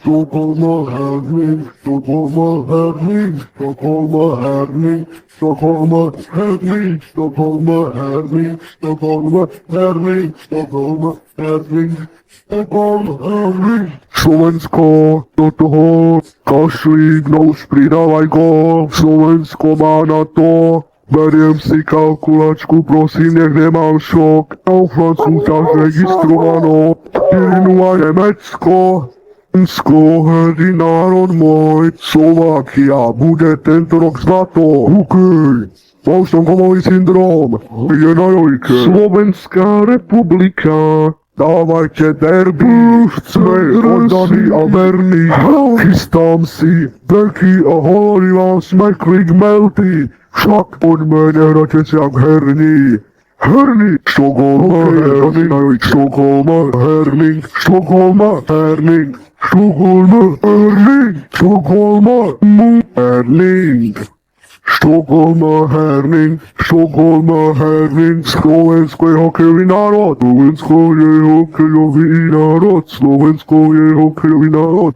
Stockholm Herning, Stockholm Herning, Stockholm Herning, Stockholm Herning, Stockholm Herning, Stockholm Herning, Stockholm Herning, Stockholm Herning. Slovensko, do toho kašlík, no už pridávaj go. Slovensko má na to. Beriem si kalkulačku, prosím, nech nemám šok. Kaufland súťaž registrovanó. 4-0 Nemecko. Slovensko, hrdý národ môj. Slovakia bude tento rok zlato. Hokej. Mal som komový syndrom. Je na jojke. Slovenská republika. Dávajte derby, sme oddaní a verní. Chystám si beky a hovorí vám sme klik melty. Však poďme, nehrajte si jak herní. Herní, Stockholm, Herning, Stockholm, Herning, Stockholm, Herning, Stockholm, Herning, Stockholm, Herning. Stockholm, Herning, Stockholm, Herning, Slovensko je hokejový národ, Slovensko je hokejový národ, Slovensko je hokejový národ.